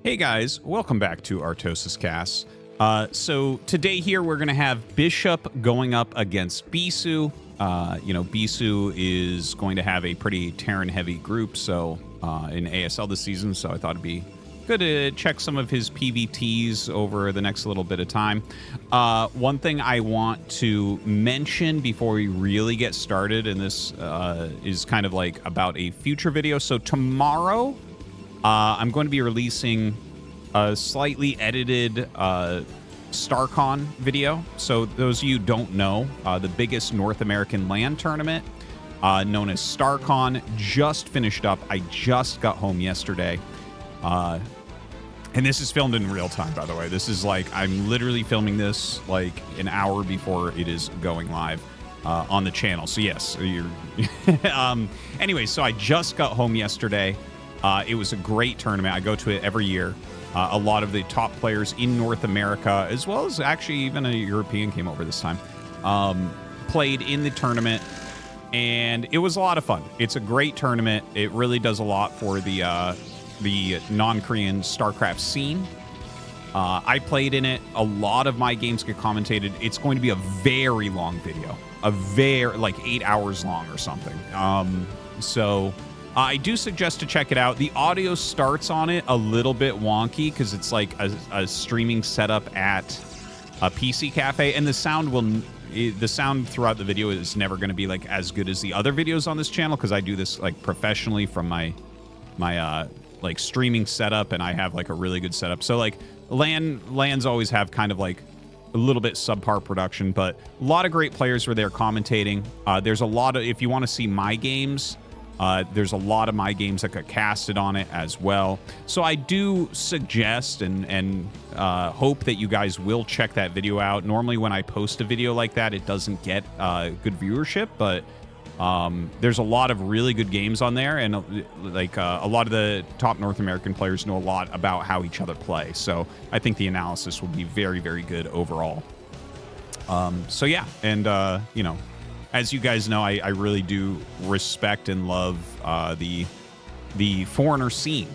Hey guys, welcome back to ArtosisCasts. So today here we're going to have Bishop going up against Bisu. Bisu is going to have a pretty Terran-heavy group so in ASL this season, so I thought it'd be good to check some of his PVTs over the next little bit of time. One thing I want to mention before we really get started, and this is kind of like about a future video. So tomorrow, I'm going to be releasing a slightly edited StarCon video. So those of you who don't know, the biggest North American LAN tournament, known as StarCon, just finished up. I just got home yesterday. And this is filmed in real time, by the way. This is like, I'm literally filming this like an hour before it is going live on the channel. So yes, you're anyway, so I just got home yesterday. It was a great tournament. I go to it every year. A lot of the top players in North America, as well as actually even a European came over this time, played in the tournament, and it was a lot of fun. It's a great tournament. It really does a lot for the non-Korean StarCraft scene. I played in it. A lot of my games get commentated. It's going to be a very long video, like 8 hours long or something. So I do suggest to check it out. The audio starts on it a little bit wonky because it's like a streaming setup at a PC cafe, and the sound throughout the video is never going to be like as good as the other videos on this channel because I do this like professionally from my like streaming setup, and I have like a really good setup. So like LANs always have kind of like a little bit subpar production, but a lot of great players were there commentating. There's a lot of, if you want to see my games, there's a lot of my games that got casted on it as well. So I do suggest and hope that you guys will check that video out. Normally when I post a video like that, it doesn't get good viewership, but there's a lot of really good games on there, and like a lot of the top North American players know a lot about how each other play. So I think the analysis will be very, very good overall. So yeah, and as you guys know, I really do respect and love the foreigner scene,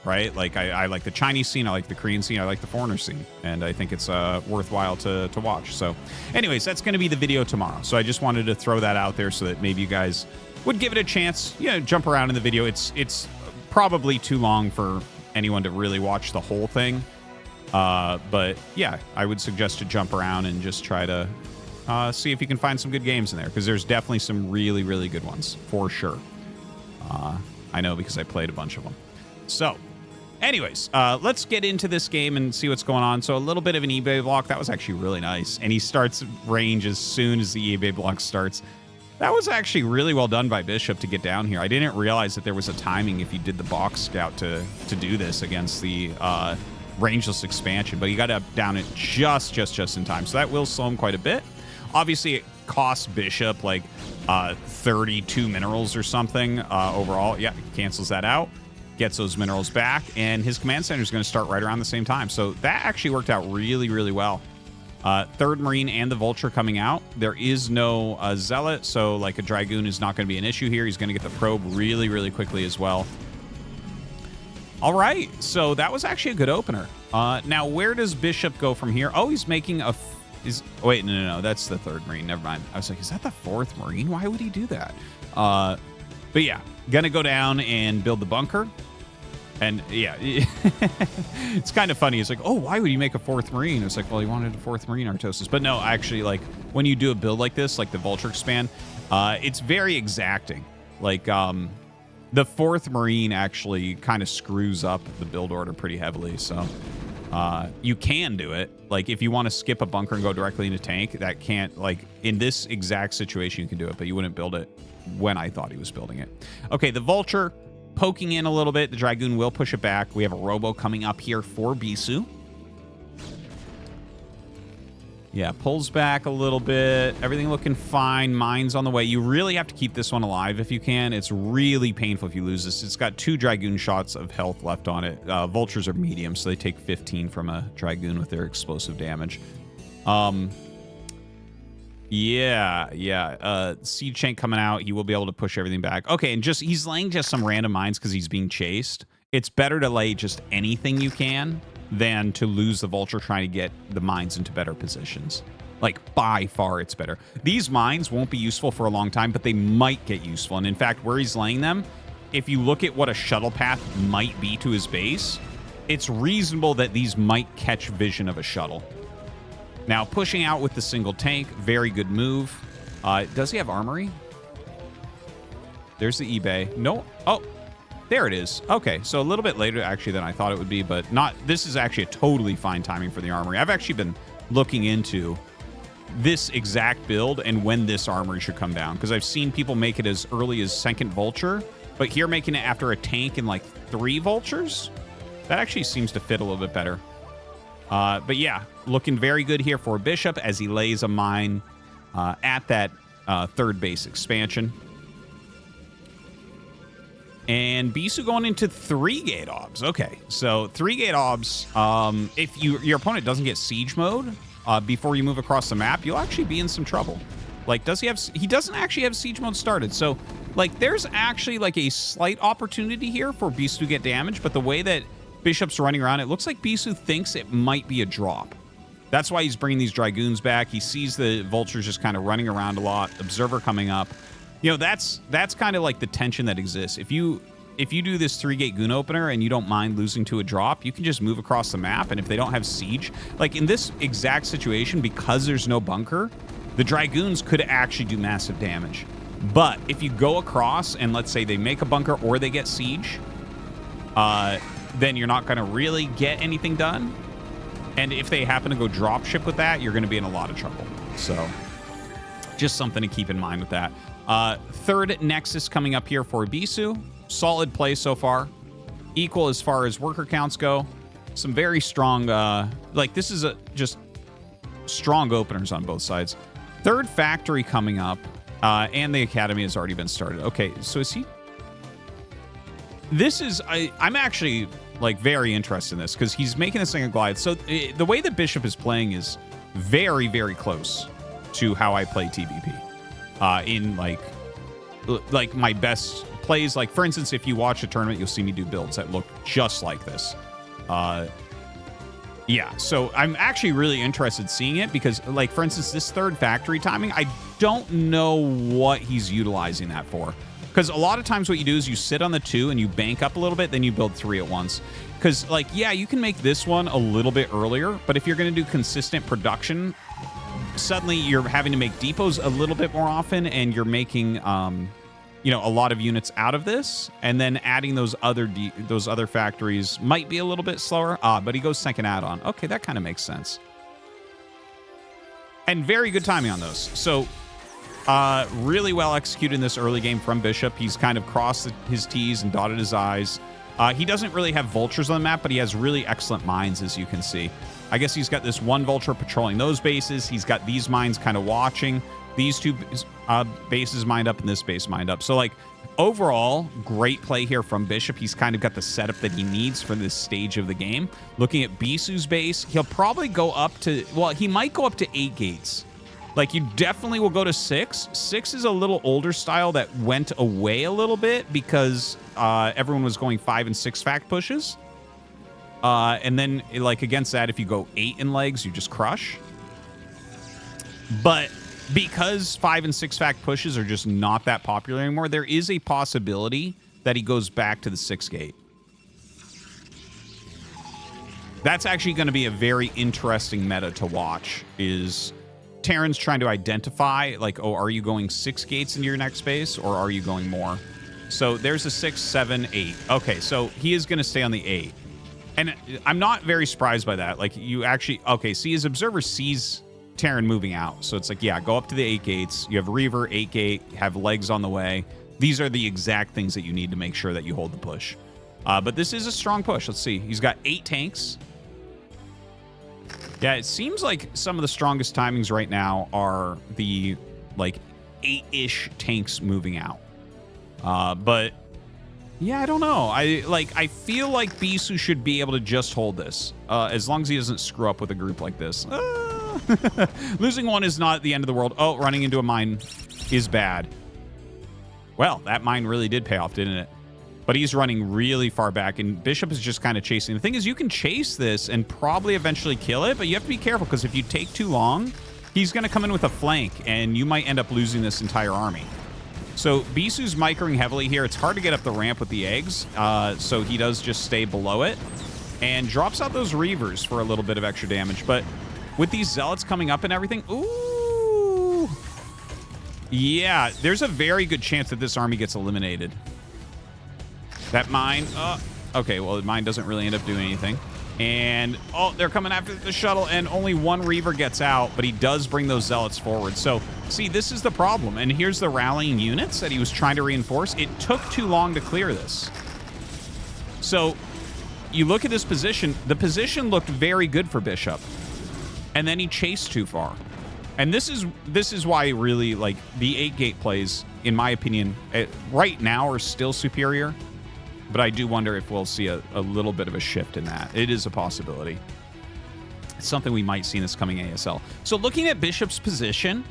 right? Like I like the Chinese scene, I like the Korean scene, I like the foreigner scene, and I think it's worthwhile to watch. So anyways, that's going to be the video tomorrow. So I just wanted to throw that out there so that maybe you guys would give it a chance. Jump around in the video. It's probably too long for anyone to really watch the whole thing. But yeah, I would suggest to jump around and just try to see if you can find some good games in there, because there's definitely some really, really good ones, for sure. I know because I played a bunch of them. So, anyways, let's get into this game and see what's going on. So a little bit of an eBay block. That was actually really nice. And he starts range as soon as the eBay block starts. That was actually really well done by Bishop to get down here. I didn't realize that there was a timing if you did the box scout to do this against the rangeless expansion, but he got up down it just in time. So that will slow him quite a bit. Obviously, it costs Bishop like 32 minerals or something overall. Yeah, he cancels that out, gets those minerals back, and his command center is going to start right around the same time. So that actually worked out really, really well. Third Marine and the Vulture coming out. There is no Zealot, so like a Dragoon is not going to be an issue here. He's going to get the probe really, really quickly as well. All right, so that was actually a good opener. Now, where does Bishop go from here? Oh, he's making a... wait, no, that's the third Marine. Never mind. I was like, is that the fourth Marine? Why would he do that? But yeah, gonna go down and build the bunker. And yeah, it's kind of funny. It's like, oh, why would you make a fourth Marine? It's like, well, he wanted a fourth Marine, Artosis. But no, actually, like when you do a build like this, like the Vulture expand, it's very exacting. Like the fourth Marine actually kind of screws up the build order pretty heavily. So you can do it. Like if you want to skip a bunker and go directly into tank, that can't, like in this exact situation, you can do it, but you wouldn't build it when I thought he was building it. Okay, the Vulture poking in a little bit. The Dragoon will push it back. We have a Robo coming up here for Bisu. Yeah, pulls back a little bit. Everything looking fine. Mine's on the way. You really have to keep this one alive if you can. It's really painful if you lose this. It's got 2 Dragoon shots of health left on it. Vultures are medium, so they take 15 from a Dragoon with their explosive damage. Yeah. Siege Tank coming out. He will be able to push everything back. Okay, and he's laying just some random mines because he's being chased. it's better to lay just anything you can than to lose the vulture trying to get the mines into better positions. Like, by far, it's better. These mines won't be useful for a long time, but they might get useful. And in fact, where he's laying them, if you look at what a shuttle path might be to his base, it's reasonable that these might catch vision of a shuttle. Now, pushing out with the single tank, very good move. Does he have armory? There's the eBay. No. Oh, there it is. Okay, so a little bit later, actually, than I thought it would be, but not. This is actually a totally fine timing for the armory. I've actually been looking into this exact build and when this armory should come down, because I've seen people make it as early as second vulture, but here making it after a tank and like 3 vultures, that actually seems to fit a little bit better. But yeah, looking very good here for Bishop as he lays a mine at that third base expansion. And Bisu going into 3 gate obs. Okay, so 3 gate obs. If your opponent doesn't get siege mode before you move across the map, you'll actually be in some trouble. Like, does he have? He doesn't actually have siege mode started. So, like, there's actually like a slight opportunity here for Bisu to get damaged. But the way that Bishop's running around, it looks like Bisu thinks it might be a drop. That's why he's bringing these Dragoons back. He sees the vultures just kind of running around a lot. Observer coming up. You know, that's kind of like the tension that exists. If you do this 3-gate goon opener and you don't mind losing to a drop, you can just move across the map. And if they don't have siege, like in this exact situation, because there's no bunker, the Dragoons could actually do massive damage. But if you go across and let's say they make a bunker or they get siege, then you're not going to really get anything done. And if they happen to go drop ship with that, you're going to be in a lot of trouble. So just something to keep in mind with that. Third Nexus coming up here for Bisu. Solid play so far. Equal as far as worker counts go. Some very strong, like this is just strong openers on both sides. Third factory coming up, and the academy has already been started. Okay, so is he? This is, I'm actually like very interested in this because he's making this thing a Goliath. So the way that Bishop is playing is very, very close to how I play TBP. In like my best plays. Like, for instance, if you watch a tournament, you'll see me do builds that look just like this. Yeah, so I'm actually really interested in seeing it because, like, for instance, this third factory timing, I don't know what he's utilizing that for. Because a lot of times what you do is you sit on the 2 and you bank up a little bit, then you build 3 at once. Because, like, yeah, you can make this one a little bit earlier, but if you're going to do consistent production, suddenly you're having to make depots a little bit more often, and you're making, you know, a lot of units out of this, and then adding those other factories might be a little bit slower. But he goes second add-on. Okay, that kind of makes sense. And very good timing on those. So, really well executed in this early game from Bishop. He's kind of crossed his T's and dotted his I's. He doesn't really have vultures on the map, but he has really excellent mines, as you can see. I guess he's got this 1 vulture patrolling those bases. He's got these mines kind of watching. These 2 bases mined up and this base mined up. So, like, overall, great play here from Bishop. He's kind of got the setup that he needs for this stage of the game. Looking at Bisu's base, he'll probably go up to, well, he might go up to 8 gates. Like, you definitely will go to 6. 6 is a little older style that went away a little bit because everyone was going 5 and 6 fact pushes. And then, like, against that, if you go 8 in legs, you just crush. But because 5 and 6 fact pushes are just not that popular anymore, there is a possibility that he goes back to the 6 gate. That's actually going to be a very interesting meta to watch, is Terran's trying to identify, like, oh, are you going 6 gates into your next base, or are you going more? So there's a 6, 7, 8. Okay, so he is going to stay on the 8. And I'm not very surprised by that. Like, you actually, okay, see, his observer sees Terran moving out. So it's like, yeah, go up to the 8 gates. You have Reaver, 8 gate, have legs on the way. These are the exact things that you need to make sure that you hold the push. But this is a strong push. Let's see. He's got 8 tanks. Yeah, it seems like some of the strongest timings right now are the, like, 8-ish tanks moving out. But yeah, I don't know. I feel like Bisu should be able to just hold this, as long as he doesn't screw up with a group like this. Losing 1 is not the end of the world. Oh, running into a mine is bad. Well, that mine really did pay off, didn't it? But he's running really far back, and Bishop is just kind of chasing. The thing is, you can chase this and probably eventually kill it, but you have to be careful, because if you take too long, he's going to come in with a flank, and you might end up losing this entire army. So Bisu's microing heavily here. It's hard to get up the ramp with the eggs, so he does just stay below it and drops out those Reavers for a little bit of extra damage. But with these Zealots coming up and everything, ooh, yeah, there's a very good chance that this army gets eliminated. That mine, okay, well, the mine doesn't really end up doing anything. And, oh, they're coming after the shuttle, and only one Reaver gets out, but he does bring those Zealots forward. So, see, this is the problem. And here's the rallying units that he was trying to reinforce. It took too long to clear this. So, you look at his position. The position looked very good for Bishop. And then he chased too far. And this is why really, like, the 8-gate plays, in my opinion, right now are still superior. But I do wonder if we'll see a little bit of a shift in that. It is a possibility. It's something we might see in this coming ASL. So looking at Bishop's position,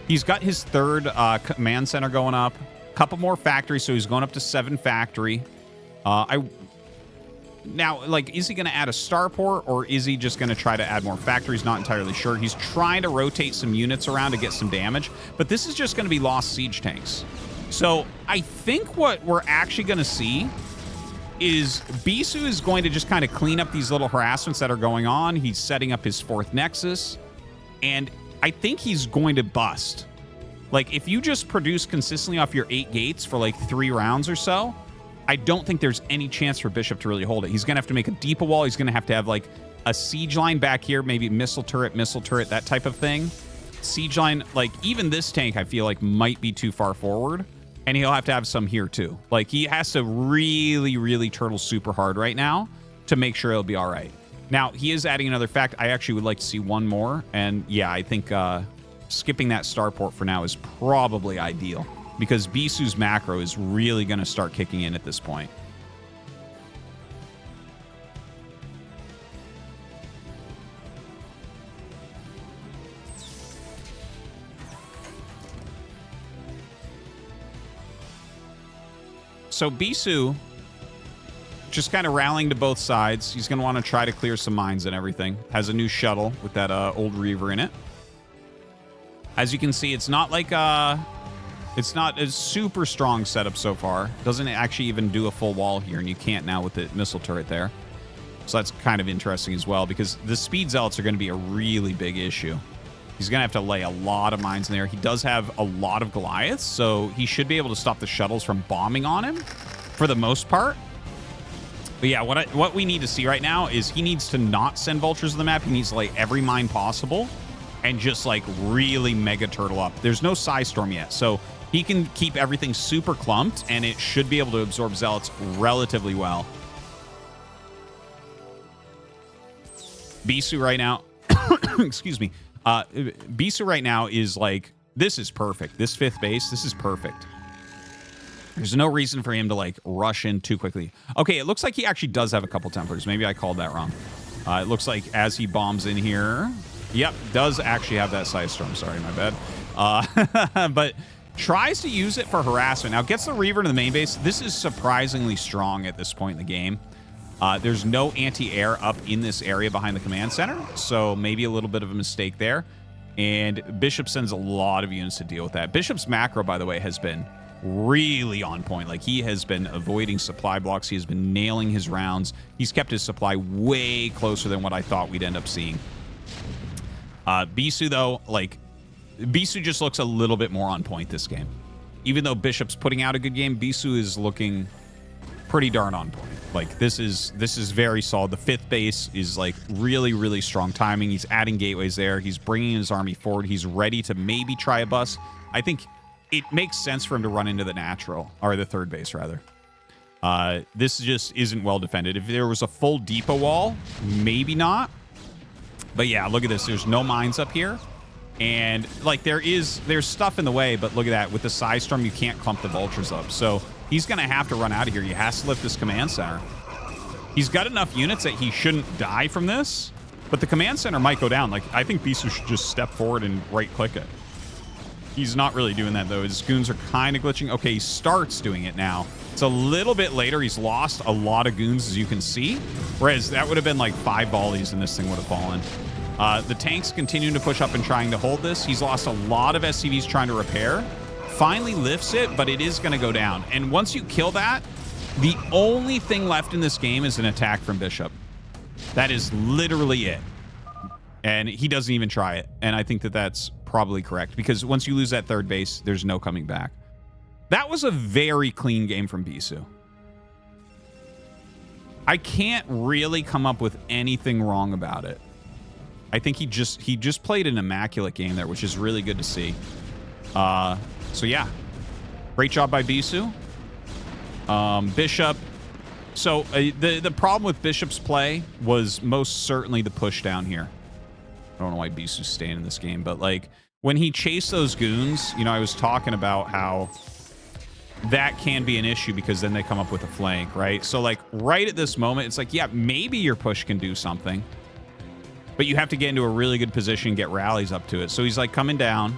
he's got his 3rd command center going up. A couple more factories, so he's going up to 7 factory. Now, like, is he going to add a starport, or is he just going to try to add more factories? Not entirely sure. He's trying to rotate some units around to get some damage, but this is just going to be lost siege tanks. So I think what we're actually going to see is Bisu is going to just kind of clean up these little harassments that are going on. He's setting up his 4th Nexus, and I think he's going to bust. Like, if you just produce consistently off your 8 gates for like 3 rounds or so, I don't think there's any chance for Bishop to really hold it. He's going to have to make a deeper wall. He's going to have like a siege line back here, maybe missile turret, that type of thing. Siege line, like, even this tank I feel like might be too far forward. And he'll have to have some here, too. Like, he has to really, really turtle super hard right now to make sure he'll be all right. Now, he is adding another fact. I actually would like to see one more. And, yeah, I think skipping that starport for now is probably ideal, because Bisu's macro is really going to start kicking in at this point. So Bisu just kind of rallying to both sides. He's going to want to try to clear some mines and everything. Has a new shuttle with that old Reaver in it. As you can see, it's not like it's not a super strong setup so far. Doesn't actually even do a full wall here, and you can't now with the missile turret there. So that's kind of interesting as well, because the speed zealots are going to be a really big issue. He's going to have to lay a lot of mines in there. He does have a lot of Goliaths, so he should be able to stop the shuttles from bombing on him for the most part. But yeah, what we need to see right now is he needs to not send vultures to the map. He needs to lay every mine possible and just, like, really mega turtle up. There's no Psy Storm yet, so he can keep everything super clumped, and it should be able to absorb zealots relatively well. Bisu right now... excuse me. Bisu right now is like, this is perfect. This 5th base, this is perfect. There's no reason for him to, like, rush in too quickly. Okay, it looks like he actually does have a couple Templars. Maybe I called that wrong. It looks like as he bombs in here... Yep, does actually have that Psy Storm. Sorry, my bad. But tries to use it for harassment. Now, gets the Reaver to the main base. This is surprisingly strong at this point in the game. There's no anti-air up in this area behind the command center, so maybe a little bit of a mistake there. And Bishop sends a lot of units to deal with that. Bishop's macro, by the way, has been really on point. Like, he has been avoiding supply blocks. He has been nailing his rounds. He's kept his supply way closer than what I thought we'd end up seeing. Bisu, though, like, Bisu just looks a little bit more on point this game. Even though Bishop's putting out a good game, Bisu is looking pretty darn on point. Like, this is very solid. The 5th base is, like, really, really strong timing. He's adding gateways there. He's bringing his army forward. He's ready to maybe try a bus. I think it makes sense for him to run into the natural, or the 3rd base, rather. This just isn't well defended. If there was a full depot wall, maybe not. But yeah, look at this. There's no mines up here. And, like, there's stuff in the way, but look at that. With the Psy Storm, you can't clump the vultures up. So he's going to have to run out of here. He has to lift this command center. He's got enough units that he shouldn't die from this, but the command center might go down. Like, I think Bisu should just step forward and right-click it. He's not really doing that, though. His goons are kind of glitching. Okay, he starts doing it now. It's a little bit later. He's lost a lot of goons, as you can see. Whereas that would have been like 5 volleys and this thing would have fallen. The tank's continuing to push up and trying to hold this. He's lost a lot of SCVs trying to repair. Finally lifts it, but it is going to go down. And once you kill that, the only thing left in this game is an attack from Bishop. That is literally it. And he doesn't even try it. And I think that that's probably correct. Because once you lose that third base, there's no coming back. That was a very clean game from Bisu. I can't really come up with anything wrong about it. I think he just played an immaculate game there, which is really good to see. So yeah, great job by Bisu. Bishop. So the problem with Bishop's play was most certainly the push down here. I don't know why Bisu's staying in this game, but like when he chased those goons, you know, I was talking about how that can be an issue because then they come up with a flank, right? So like right at this moment, it's like, yeah, maybe your push can do something, but you have to get into a really good position, get rallies up to it. So he's like coming down.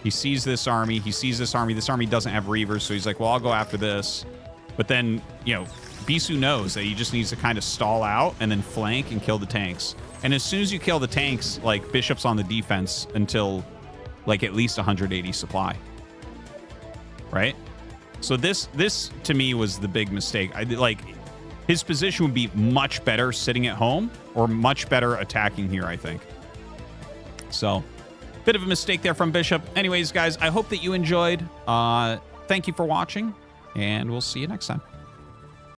He sees this army. He sees this army. This army doesn't have reavers, so he's like, well, I'll go after this. But then, you know, Bisu knows that he just needs to kind of stall out and then flank and kill the tanks. And as soon as you kill the tanks, like Bishop's on the defense until like at least 180 supply, right? So this to me was the big mistake. Like his position would be much better sitting at home or much better attacking here, I think. So bit of a mistake there from Bishop. Anyways, guys, I hope that you enjoyed. Thank you for watching, and we'll see you next time.